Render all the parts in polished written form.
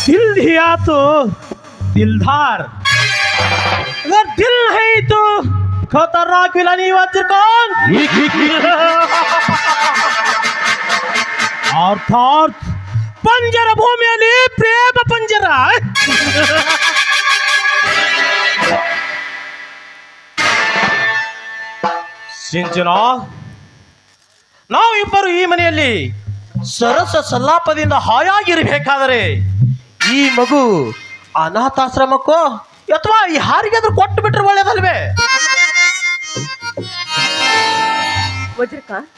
दिल दिया तो दिलदार, अगर दिल है तो खतरनाक विलानी वज्र कौन? अर्थात पंजर भूमिಯಲ್ಲಿ ಪ್ರೇಮ ಪಂಜರ. ಸಿಂಚನ, ನಾವಿಬ್ಬರು ಈ ಮನೆಯಲ್ಲಿ ಸರಸ ಸಲ್ಲಾಪದಿಂದ ಹಾಯಾಗಿರಬೇಕಾದರೆ ಈ ಮಗು ಅನಾಥಾಶ್ರಮಕ್ಕೋ ಅಥವಾ ಈ ಹಾರಿಗಾದ್ರೂ ಕೊಟ್ಟು ಬಿಟ್ರೆ ಒಳ್ಳೇದಲ್ವೇ? ವಜ್ರಕಾಂತ್,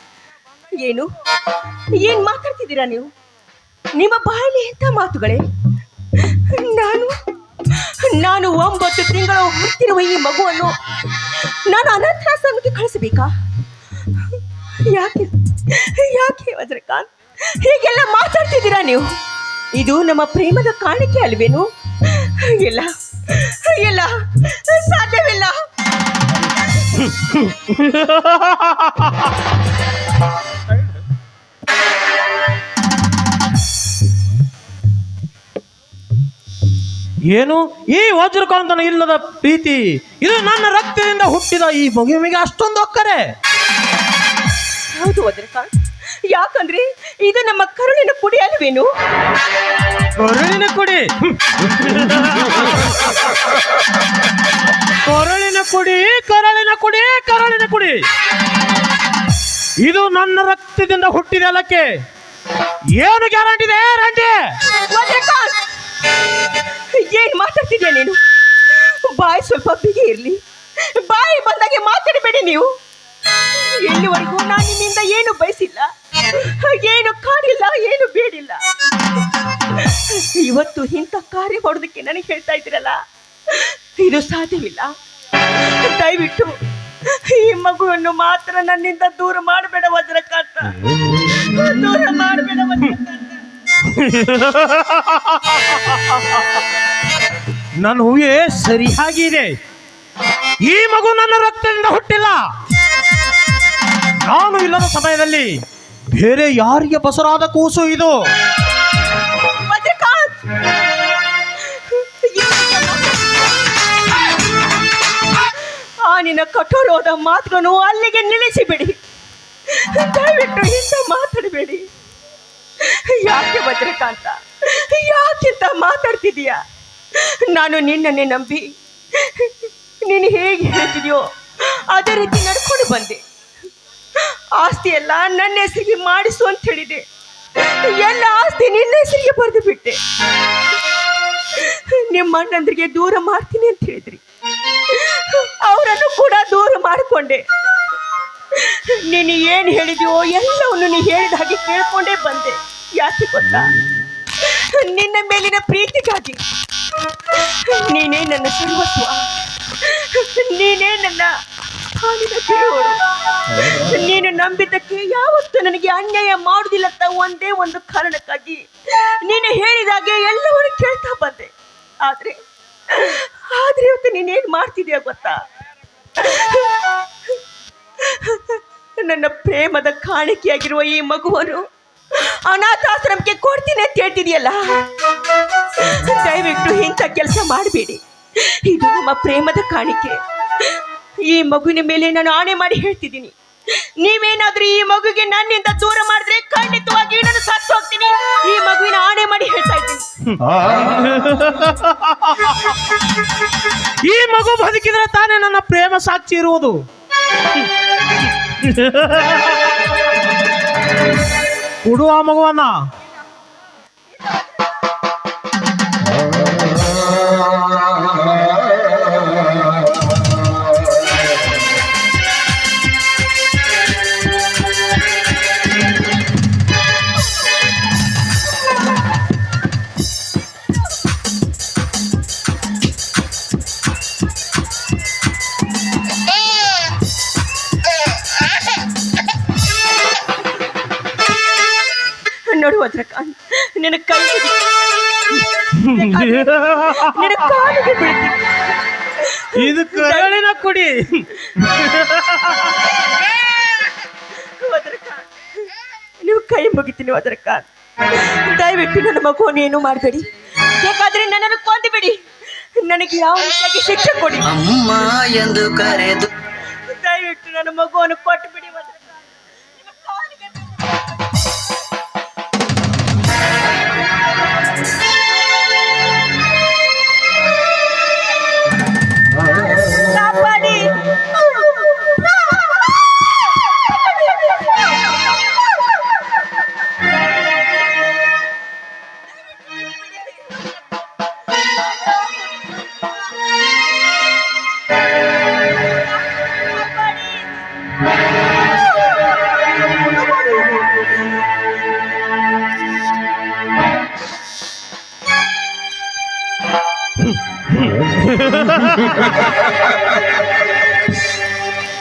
ಏನ್ ಮಾತಾಡ್ತಿದ್ದೀರಾ ನೀವು? ನಿಮ್ಮ ಬಾಯಲ್ಲಿ ಎಂಥ ಮಾತುಗಳೇ? ನಾನು 9 ತಿಂಗಳು ಹೊತ್ತಿರುವ ಈ ಮಗುವನ್ನು ನಾನು ಅನಾಥಾಶ್ರಮಕ್ಕೆ ಕಳಿಸಬೇಕಾ? ಯಾಕೆ ವಜ್ರಕಾಂತ್ ಹೀಗೆಲ್ಲ ಮಾತಾಡ್ತಿದ್ದೀರಾ ನೀವು? ಇದು ನಮ್ಮ ಪ್ರೇಮದ ಕಾಣಿಕೆ ಅಲ್ವೇನು? ಇಲ್ಲ ಇಲ್ಲ, ಸಾಧ್ಯವಿಲ್ಲ. ಏನು ಈ ವಜ್ರಕಾಂತನ ಇಲ್ಲದ ಪ್ರೀತಿ? ಇದು ನನ್ನ ರಕ್ತದಿಂದ ಹುಟ್ಟಿದ ಈ ಮಗುವಿಗೆ ಅಷ್ಟೊಂದು ಒಕ್ಕರೆ? ಹೌದು ವಜ್ರಕಾಂತ್, ಯಾಕಂದ್ರೆ ಇದು ನಮ್ಮ ಕರುಳಿನ ಕುಡಿ ಅಲ್ವೇನು? ಕೊರಳಿನ ಕುಡಿ, ಕೊರಳಿನ ಕುಡಿ, ಕರಳಿನ ಕುಡಿ, ಕರಳಿನ ಕುಡಿ. ಇದು ನನ್ನ ರಕ್ತದಿಂದ ಹುಟ್ಟಿದ ಅಲ್ಲಕ್ಕೆ ಏನು ಗ್ಯಾರಂಟಿ ಇದೆ ರಂಡಿ? ಏನ್ ಮಾತಾಡ್ತಿದ್ಯಾ ನೀನು? ಬಾಯಿ ಸ್ವಲ್ಪ ಬಿಗಿ ಇರ್ಲಿ, ಬಾಯಿ ಬಂದಾಗೆ ಮಾತಾಡಬೇಡಿ ನೀವು. ಎಲ್ಲಿವರೆಗೂ ನಾನು ನಿಮ್ಮಿಂದ ಏನು ಬಯಸಿಲ್ಲ, ಏನು ಕಾಡಿಲ್ಲ, ಏನು ಬೇಡಿಲ್ಲ. ಇವತ್ತು ಇಂಥ ಕಾರ್ಯ ಮಾಡೋದಕ್ಕೆ ನನಗೆ ಹೇಳ್ತಾ ಇದ್ದೀರಲ್ಲ, ಇದು ಸಾಧ್ಯವಿಲ್ಲ. ದಯವಿಟ್ಟು ಈ ಮಗುವನ್ನು ಮಾತ್ರ ನನ್ನಿಂದ ದೂರ ಮಾಡಬೇಡ ವಜ್ರಕಾಂತ, ದೂರ ಮಾಡಬೇಡ ವಜ್ರಕಾಂತ. ನನ್ನ ಹೂವೇ ಸರಿಯಾಗಿದೆ. ಈ ಮಗು ನನ್ನ ರಕ್ತದಿಂದ ಹುಟ್ಟಿಲ್ಲ. ನಾನು ಇಲ್ಲದ ಸಮಯದಲ್ಲಿ ಬೇರೆ ಯಾರಿಗೆ ಬಸರಾದ ಕೂಸು ಇದು. ಆ ನಿನ್ನ ಕಠೋರವಾದ ಮಾತುಗಳನ್ನು ಅಲ್ಲಿಗೆ ನಿಲ್ಲಿಸಿಬಿಡಿ. ದಯವಿಟ್ಟು ಇಂಥ ಮಾತಾಡಬೇಡಿ. ಯಾಕೆ ವಜ್ರಕಾಂತ, ಯಾಕೆಂತ ಮಾತಾಡ್ತಿದೀಯಾ? ನಾನು ನಿನ್ನನ್ನೇ ನಂಬಿ ನೀನು ಹೇಗೆ ಹೇಳ್ತಿದ್ಯೋ ಅದೇ ರೀತಿ ನಡ್ಕೊಂಡು ಬಂದೆ. ಆಸ್ತಿ ಎಲ್ಲ ನನ್ನ ಹೆಸರಿಗೆ ಮಾಡಿಸು ಅಂತ ಹೇಳಿದೆ. ಎಲ್ಲ ಆಸ್ತಿ ನಿನ್ನ ಹೆಸರಿಗೆ ಬರೆದು ಬಿಟ್ಟೆ. ನಿಮ್ಮ ಅಣ್ಣಂದ್ರಿಗೆ ದೂರ ಮಾಡ್ತೀನಿ ಅಂತ ಹೇಳಿದ್ರಿ, ಅವರನ್ನು ಕೂಡ ದೂರ ಮಾಡಿಕೊಂಡೆ. ನೀನು ಏನು ಹೇಳಿದ್ಯೋ ಎಲ್ಲವನ್ನು ನೀನು ಹೇಳಿದ ಹಾಗೆ ಕೇಳ್ಕೊಂಡೇ ಬಂದೆ. ಯಾಕೆ ಗೊತ್ತಾ? ನಿನ್ನ ಮೇಲಿನ ಪ್ರೀತಿಗಾಗಿ. ನೀನೇ ನನ್ನ ಸರ್ವಸ್ವ, ನೀನೇ ನನ್ನ ಹಾಲಿನ ದೇವರು. ನೀನು ನಂಬಿದ್ದಕ್ಕೆ ಯಾವತ್ತೂ ನನಗೆ ಅನ್ಯಾಯ ಮಾಡುವುದಿಲ್ಲ ಅಂತ ಒಂದೇ ಒಂದು ಕಾರಣಕ್ಕಾಗಿ ನೀನು ಹೇಳಿದಾಗೆ ಎಲ್ಲವನ್ನು ಕೇಳ್ತಾ ಬಂದೆ. ಆದ್ರೆ ಇವತ್ತು ನೀನೇನು ಮಾಡ್ತಿದ್ಯಾ ಗೊತ್ತಾ? ನನ್ನ ಪ್ರೇಮದ ಕಾಣಿಕೆಯಾಗಿರುವ ಈ ಮಗುವನ್ನು ಅನಾಥಾಶ್ರಮಕ್ಕೆ ಕೊಡ್ತೀನಿ ಅಂತ ಹೇಳ್ತಿದೆಯಲ್ಲ. ದಯವಿಟ್ಟು ಇಂಥ ಕೆಲಸ ಮಾಡಬೇಡಿ. ಇದು ನಮ್ಮ ಪ್ರೇಮದ ಕಾಣಿಕೆ. ಈ ಮಗುವಿನ ಮೇಲೆ ನಾನು ಆಣೆ ಮಾಡಿ ಹೇಳ್ತಿದ್ದೀನಿ, ನೀವೇನಾದ್ರೂ ಈ ಮಗುಗೆ ನನ್ನಿಂದ ದೂರ ಮಾಡಿದ್ರೆ ಖಂಡಿತವಾಗಿ ನಾನು ಸತ್ತು ಹೋಗ್ತೀನಿ. ಈ ಮಗುವಿನ ಆಣೆ ಮಾಡಿ ಹೇಳ್ತಾ ಇದ್ದೀನಿ. ಈ ಮಗು ಬದುಕಿದ್ರೆ ತಾನೇ ನನ್ನ ಪ್ರೇಮ ಸಾಕ್ಷಿ ಇರುವುದು. ಕೊಡು ಆ ಮಗುವನ್ನ. ನೋಡು ವಜ್ರಕಾಂತ್, ನಿನ್ನ ಕೈ ನಿನ್ನ ಕಾಲಿಗೆ ಬೀಳ್ತೀನಿ. ಇದು ಕರಳಿನ ಕುಡಿ. ವಜ್ರಕಾಂತ್, ನೀವು ಕೈ ಮುಗಿತೀನಿ ಅದಕ್ಕ. ದಯವಿಟ್ಟು ನನ್ನ ಮಗುವನ್ನು ಏನು ಮಾಡಬೇಡಿ, ಬೇಕಾದ್ರೆ ನನ್ನನ್ನು ಕೊಂದು ಬಿಡಿ, ನನಗೆ ಯಾವ ರೀತಿಯಾಗಿ ಶಿಕ್ಷೆ ಕೊಡಿ. ಅಮ್ಮ ಎಂದು ಕರೆದು ದಯವಿಟ್ಟು ನನ್ನ ಮಗುವನ್ನು ಕೊಟ್ಟು ಬಿಡಿ ಭದ್ರಕ್ಕ. ನಿಮ್ಮ ಕಾಲಿಗೆ ಕಾಪಾಡಿ.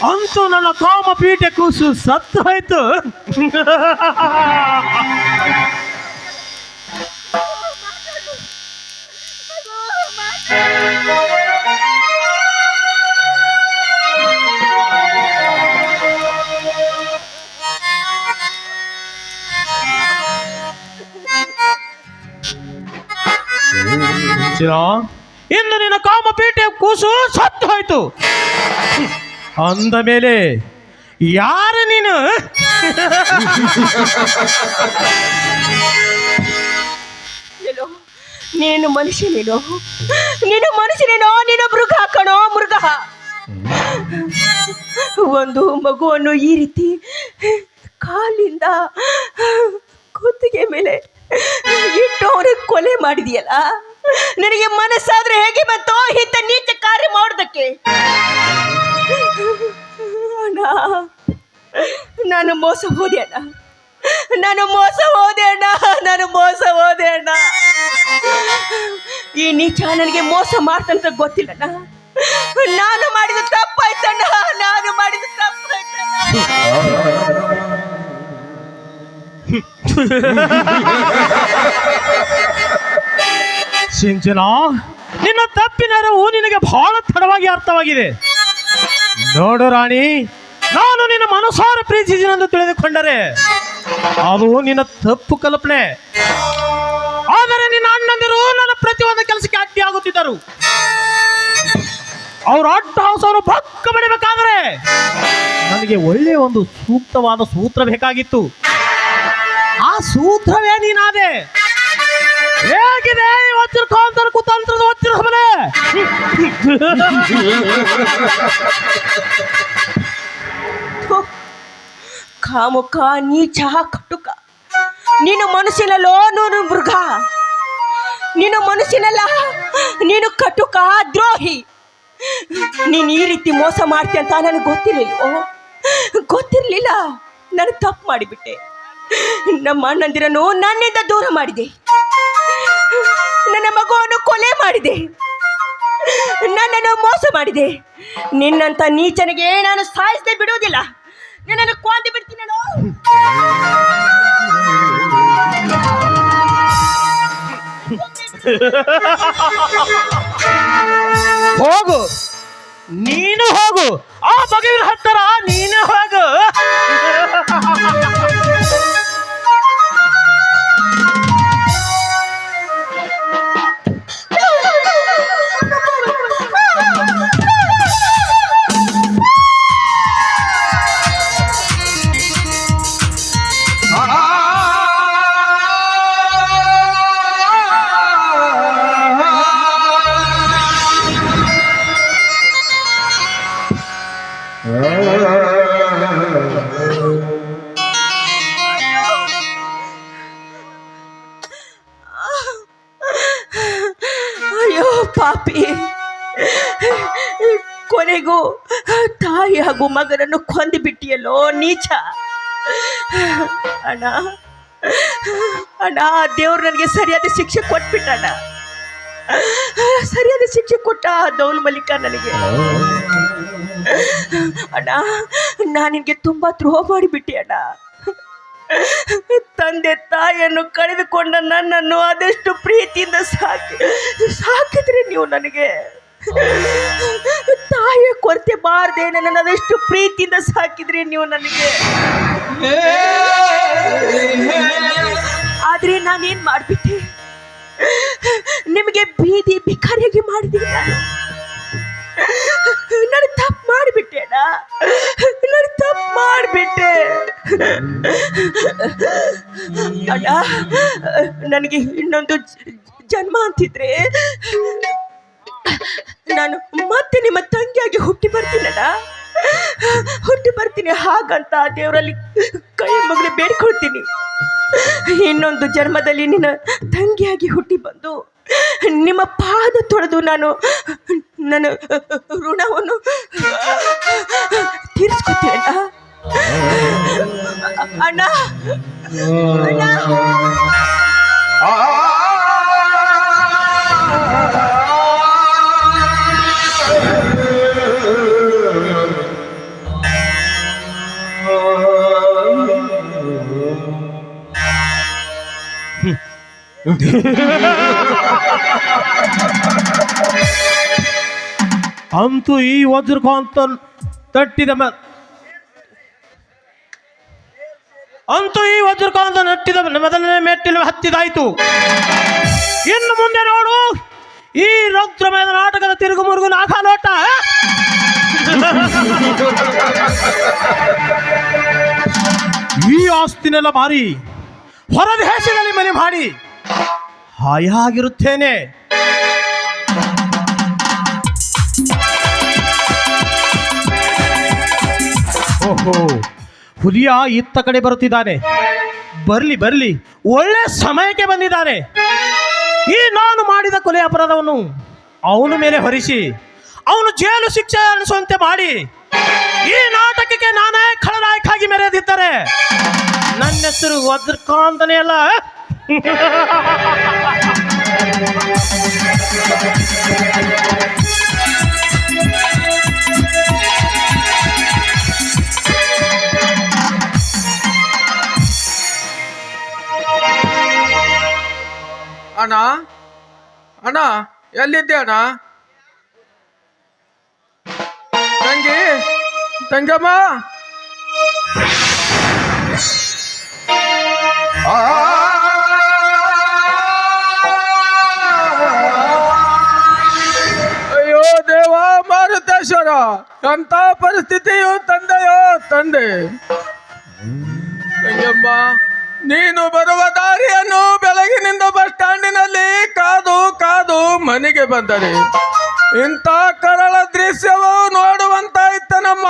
ಅಂತೂ ನನ್ನ ಕಾಮಪೀಠೆ ಕೂಸು ಸತ್ತು ಹೋಯ್ತು. ಇನ್ನು ನಿನ್ನ ಕಾಮಪೀಠೆ ಕೂಸು ಸತ್ತು ಹೋಯ್ತು ಅಂದ ಮೇಲೆ ಯಾರು ನೀನು? ಎಲ್ಲೋ ನೀನು ಮನುಷ್ಯನೇನೋ, ನೀನು ಮನುಷ್ಯನೇನೋ, ನೀನು ಮೃಗ ಕಣೋ, ಮೃಗ. ಒಂದು ಮಗುವನ್ನು ಈ ರೀತಿ ಕಾಲಿಂದ ಕುತ್ತಿಗೆ ಮೇಲೆ ಇಟ್ಟು ಅವ್ರಿಗೆ ಕೊಲೆ ಮಾಡಿದೆಯಲ್ಲ, ನನಗೆ ಮನಸ್ಸಾದ್ರೆ ಹೇಗೆ ಬಂತೋ ಇಂಥ ನೀಚ ಕಾರ್ಯ ಮಾಡೋದಕ್ಕೆ? ಅಣ್ಣ, ನಾನು ಮೋಸ ಹೋದೆ ಅಣ್ಣ, ನಾನು ಮೋಸ ಹೋದೆ ಅಣ್ಣ, ನಾನು ಮೋಸ ಹೋದೆ ಅಣ್ಣ. ಈ ನೀಚ ನನಗೆ ಮೋಸ ಮಾಡ್ತಂತ ಗೊತ್ತಿಲ್ಲಣ್ಣ. ನಾನು ಮಾಡಿದ ತಪ್ಪಾಯ್ತಣ್ಣ, ನಾನು ಮಾಡಿದ ತಪ್ಪಾಯ್ತಣ್ಣ. ಸಿಂಚನ, ನಿನ್ನ ತಪ್ಪಿನ ಅರಿವು ನಿನಗೆ ಬಹಳ ತಡವಾಗಿ ಅರ್ಥವಾಗಿದೆ. ನೋಡು ರಾಣಿ, ನಾನು ನಿನ್ನ ಮನಸಾರ ಪ್ರೀತಿಸಿನೆಂದು ತಿಳಿದುಕೊಂಡರೆ ಅದು ನಿನ್ನ ತಪ್ಪು ಕಲ್ಪನೆ. ಆದರೆ ನಿನ್ನ ಅಣ್ಣಂದಿರು ನನ್ನ ಪ್ರತಿಯೊಂದು ಕೆಲಸಕ್ಕೆ ಅಡ್ಡಿ ಆಗುತ್ತಿದ್ದರು. ಅವ್ರ ಅಡ್ಡ ಹೌಸವರು ಪಕ್ಕ ಬಡಿಬೇಕಾದ್ರೆ ನನಗೆ ಒಳ್ಳೆಯ ಒಂದು ಸೂಕ್ತವಾದ ಸೂತ್ರ ಬೇಕಾಗಿತ್ತು. ಆ ಸೂತ್ರವೇ ನೀನಾದೆ. ಹೇಗಿದೆ ವಜ್ರಕಾಂತರ ಕುತಂತ್ರದ ವಜ್ರ ಮನೆ? ಕಾಮುಕ, ನೀಚ, ಕಟುಕ. ನೀನು ಮನುಷ್ಯನಲ್ಲೋ, ನೀನು ಮೃಗ. ನೀನು ಮನುಷ್ಯನಲ್ಲ, ನೀನು ಕಟುಕ, ದ್ರೋಹಿ. ನೀನು ಈ ರೀತಿ ಮೋಸ ಮಾಡ್ತೀಯ ಅಂತ ನನಗೆ ಗೊತ್ತಿರಲಿಲ್ಲ. ನಾನು ತಪ್ಪು ಮಾಡಿಬಿಟ್ಟೆ. ನಮ್ಮ ಅಣ್ಣಂದಿರನ್ನು ನನ್ನಿಂದ ದೂರ ಮಾಡಿದೆ, ನನ್ನ ಮಗುವನ್ನು ಕೊಲೆ ಮಾಡಿದೆ, ನನ್ನನ್ನು ಮೋಸ ಮಾಡಿದೆ. ನಿನ್ನಂತ ನೀಚನಿಗೆ ನಾನು ಸಾಯಿಸದೆ ಬಿಡುವುದಿಲ್ಲ. ನನ್ನನ್ನು ಕೊಂದು ಬಿಡ್ತೀನಿ ನಾನು. ಹೋಗು, ನೀನು ಹೋಗು. ಆ ಬಗೆಯ ಹತ್ತರ ನೀನು ಹೋಗು. ಅಯ್ಯೋ ಪಾಪಿ, ಕೊನೆಗೂ ತಾಯಿ ಹಾಗೂ ಮಗನನ್ನು ಕೊಂದು ಬಿಟ್ಟಿಯಲ್ಲೋ ನೀಚ. ಅಣ್ಣ ಅಣ್ಣ, ದೇವ್ರು ನನಗೆ ಸರಿಯಾದ ಶಿಕ್ಷೆ ಕೊಟ್ಬಿಟ್ಟಣ್ಣ. ಸರಿಯಾದ ಶಿಕ್ಷೆ ಕೊಟ್ಟ ದೌಲ್ ಮಲ್ಲಿಕ ನನಗೆ. ಅಣ್ಣ, ನಾನು ನಿನಗೆ ತುಂಬಾ ದ್ರೋಹ ಮಾಡಿಬಿಟ್ಟೆ ಅಣ್ಣ. ತಂದೆ ತಾಯಿಯನ್ನು ಕಳೆದುಕೊಂಡ ನನ್ನನ್ನು ಅದೆಷ್ಟು ಪ್ರೀತಿಯಿಂದ ಸಾಕಿದ್ರೆ ನೀವು ನನಗೆ. ತಾಯಿಯ ಕೊರತೆ ಬಾರ್ದೆ ನನ್ನದಷ್ಟು ಪ್ರೀತಿಯಿಂದ ಸಾಕಿದ್ರಿ ನೀವು ನನಗೆ. ಆದ್ರೆ ನಾನೇನ್ ಮಾಡ್ಬಿಟ್ಟೆ, ನಿಮಗೆ ಬೀದಿ ಭಿಕಾರಿಯಾಗಿ ಮಾಡಿದ್ದೀನಿ ನಾನು ತಪ್ಪು ಮಾಡಿಬಿಟ್ಟೆ ನಾನು ತಪ್ಪು ಮಾಡಿಬಿಟ್ಟೆ ಅಣ್ಣ. ನನಗೆ ಇನ್ನೊಂದು ಜನ್ಮ ಅಂತಿದ್ರೆ ನಾನು ಮತ್ತೆ ನಿಮ್ಮ ತಂಗಿಯಾಗಿ ಹುಟ್ಟಿ ಬರ್ತೀನಣ್ಣ, ಹುಟ್ಟಿ ಬರ್ತೀನಿ. ಹಾಗಂತ ದೇವರಲ್ಲಿ ಕೈ ಮಗಳಿ ಬೇಡ್ಕೊಳ್ತೀನಿ, ಇನ್ನೊಂದು ಜನ್ಮದಲ್ಲಿ ನಿನ್ನ ತಂಗಿಯಾಗಿ ಹುಟ್ಟಿ ಬಂದು ನಿಮ್ಮ ಪಾದ ತೊಳೆದು ನಾನು ನನ್ನ ಋಣವನ್ನು ತೀರಿಸ್ಕೊತೀನಿ ಅಣ್ಣ. ಅಣ್ಣ ಅಂತೂ ಈ ವಜ್ರಕಾಂತ ನಟ್ಟಿದ ಮೊದಲನೇ ಮೆಟ್ಟಿಲು ಹತ್ತಿದಾಯ್ತು. ಇನ್ನು ಮುಂದೆ ನೋಡು ಈ ರೌದ್ರಮಯದ ನಾಟಕದ ತಿರುಗು ಮುರುಗು ನಾಕಾಲೋಟ. ಈ ಆಸ್ತಿನೆಲ್ಲ ಮಾರಿ ಹೊರದೇಶದಲ್ಲಿ ಮನೆ ಮಾಡಿ ಹಾಯಾಗಿರುತ್ತೇನೆ. ಓಹೋ, ಹುಲಿಯ ಇತ್ತ ಕಡೆ ಬರುತ್ತಿದ್ದಾನೆ. ಬರ್ಲಿ ಬರ್ಲಿ, ಒಳ್ಳೆ ಸಮಯಕ್ಕೆ ಬಂದಿದ್ದಾನೆ. ಈ ನಾನು ಮಾಡಿದ ಕೊಲೆ ಅಪರಾಧವನ್ನು ಅವನ ಮೇಲೆ ಹೊರಿಸಿ ಅವನು ಜೈಲು ಶಿಕ್ಷೆ ಅನಿಸುವಂತೆ ಮಾಡಿ ಈ ನಾಟಕಕ್ಕೆ ನಾನೇ ಖಳನಾಯಕ ಆಗಿ ಮೆರೆದಿದ್ದರೆ ನನ್ನ ಹೆಸರು ವಜ್ರಕಾಂತನೇ ಅಲ್ಲ. ಅಣ್ಣ ಅಣ್ಣ ಎಲ್ಲಿದ್ದೆ ಅಣ್ಣ? ತಂಗಿ, ತಂಗಮ್ಮ, ಅಯ್ಯೋ ದೇವ ಮಾರುತೇಶ್ವರ, ಎಂತ ಪರಿಸ್ಥಿತಿಯು ತಂದೆಯೋ ತಂದೆ. ತಂಗಮ್ಮ, ನೀನು ಬರುವ ದಾರಿಯನ್ನು ಬೆಳಗಿನಿಂದ ಬಸ್ ಸ್ಟ್ಯಾಂಡಿನಲ್ಲಿ ಕಾದು ಕಾದು ಮನೆಗೆ ಬಂದರೆ ಇಂಥ ಕರಳ ದೃಶ್ಯವು ನೋಡುವಂತಾಯ್ತನಮ್ಮ,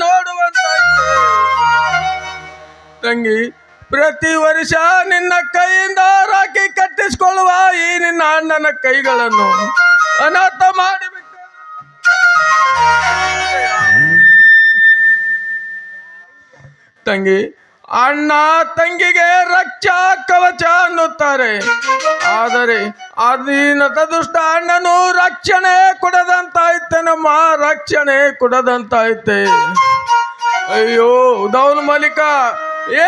ನೋಡುವಂತಾಯ್ತು. ತಂಗಿ, ಪ್ರತಿ ವರ್ಷ ನಿನ್ನ ಕೈಯಿಂದ ರಾಖಿ ಕಟ್ಟಿಸಿಕೊಳ್ಳುವ ಈ ನಿನ್ನ ಅಣ್ಣನ ಕೈಗಳನ್ನು ಅನಾಥ ಮಾಡಿಬಿಟ್ಟು ತಂಗಿ, ಅಣ್ಣ ತಂಗಿಗೆ ರಕ್ಷಾ ಕವಚ ಅನ್ನುತ್ತಾರೆ. ಆದರೆ ಅಧೀನತ ದುಷ್ಟ ಅಣ್ಣನು ರಕ್ಷಣೆ ಕೊಡದಂತಾಯ್ತೆ ನಮ್ಮ, ರಕ್ಷಣೆ ಕೊಡದಂತಾಯ್ತೆ. ಅಯ್ಯೋ ದೌಲ್ ಮಲಿಕ,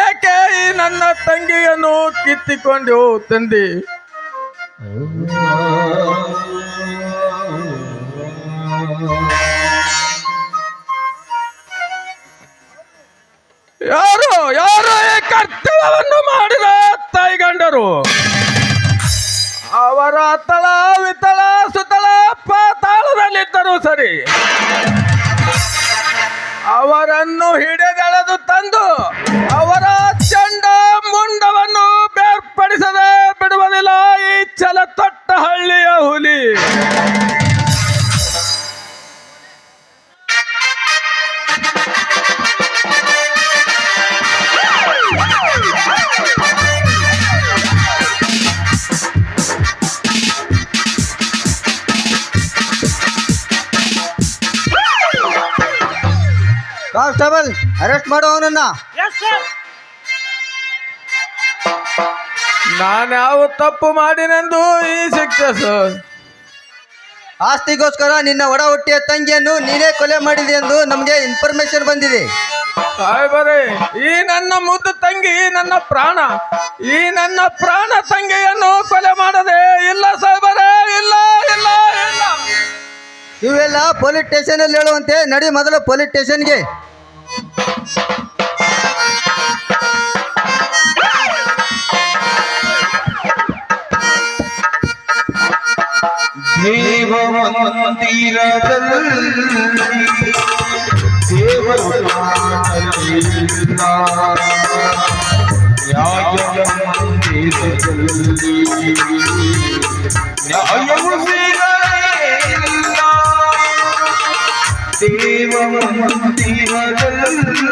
ಏಕೆ ಈ ನನ್ನ ತಂಗಿಯನ್ನು ಕಿತ್ತಿಕೊಂಡು ತಂದೆ? ಯಾರು ಯಾರು ಈ ಕರ್ತವ್ಯವನ್ನು ಮಾಡಿದ ತಾಯಿಗಂಡರು? ಅವರ ತಳ ವಿತಳ ಸುತಳ ಪಾತಾಳದಲ್ಲಿದ್ದರು ಸರಿ, ಅವರನ್ನು ಹಿಡಿದೆಳೆದು ತಂದು ಅವರ ಚಂಡ ಮುಂಡವನ್ನು ಬೇರ್ಪಡಿಸದೆ ಬಿಡುವುದಿಲ್ಲ ಈ ಛಲ ತೊಟ್ಟ ಹಳ್ಳಿಯ ಹುಲಿ. ಕಾನ್ಸ್ಟೇಬಲ್, ಅರೆಸ್ಟ್ ಮಾಡು ಅವನನ್ನ. ನಾನ್ಯಾವ ತಪ್ಪು ಮಾಡಿನೆಂದು ಈ ಶಿಕ್ಷೆ ಸರ್? ಆಸ್ತಿಗೋಸ್ಕರ ನಿನ್ನ ಒಡ ಹುಟ್ಟಿಯ ತಂಗಿಯನ್ನು ನೀನೇ ಕೊಲೆ ಮಾಡಿದೆ ಎಂದು ನಮಗೆ ಇನ್ಫಾರ್ಮೇಶನ್ ಬಂದಿದೆ. ಸಾಹೇಬರೇ, ಈ ನನ್ನ ಮುದ್ದು ತಂಗಿ ನನ್ನ ಪ್ರಾಣ, ಈ ನನ್ನ ಪ್ರಾಣ ತಂಗಿಯನ್ನು ಕೊಲೆ ಮಾಡದೆ ಇಲ್ಲ ಸಾಹೇಬರೇ, ಇಲ್ಲ ಇಲ್ಲ ಇಲ್ಲ. ಇವೆಲ್ಲ ಪೊಲೀಸ್ ಸ್ಟೇಷನ್ ಅಲ್ಲಿ ಹೇಳುವಂತೆ. ನಡಿ ಮೊದಲು ಪೊಲೀಸ್ ಸ್ಟೇಷನ್ಗೆ. ದೇವ ಮಂದಿರದಲ್ಲಿ ದೇವರು ಕಾಣಲಿಲ್ಲ. ನ್ಯಾಯ ಮಂದಿರದಲ್ಲಿ ನ್ಯಾಯವು ಸಿಗಲಿಲ್ಲ. ದೇವ ಮಂದಿರದಲ್ಲಿ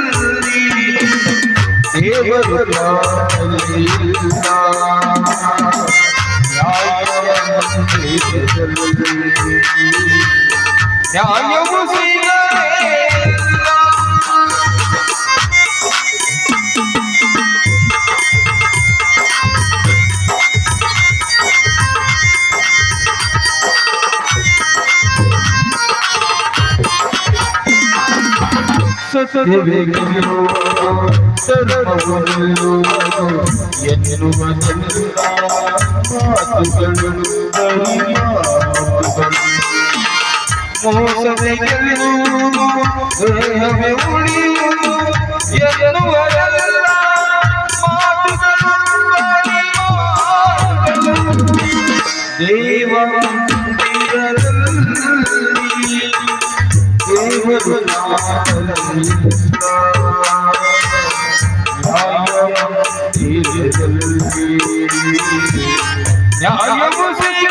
ದೇವರು ಕಾಣಲಿಲ್ಲ. ನ್ಯಾಯವು ಸಿಗಲಿಲ್ಲ. ಸತ್ಯವೆಗೆಲ್ಲೋ ಸರ್ವವೆಲ್ಲೋ ಎನ್ನುವ ಚಂದ್ರ ಮಾತುಗಳು ಮೋಸವೆಗೆಲ್ಲೋ ದೇಹವೇ ಉಳಿಯು ಎನ್ನುವರೆಲ್ಲ ಮಾತುಗಳು ದೇವ ದೇವರು ನ್ಯಾಯವು ಸಿಗ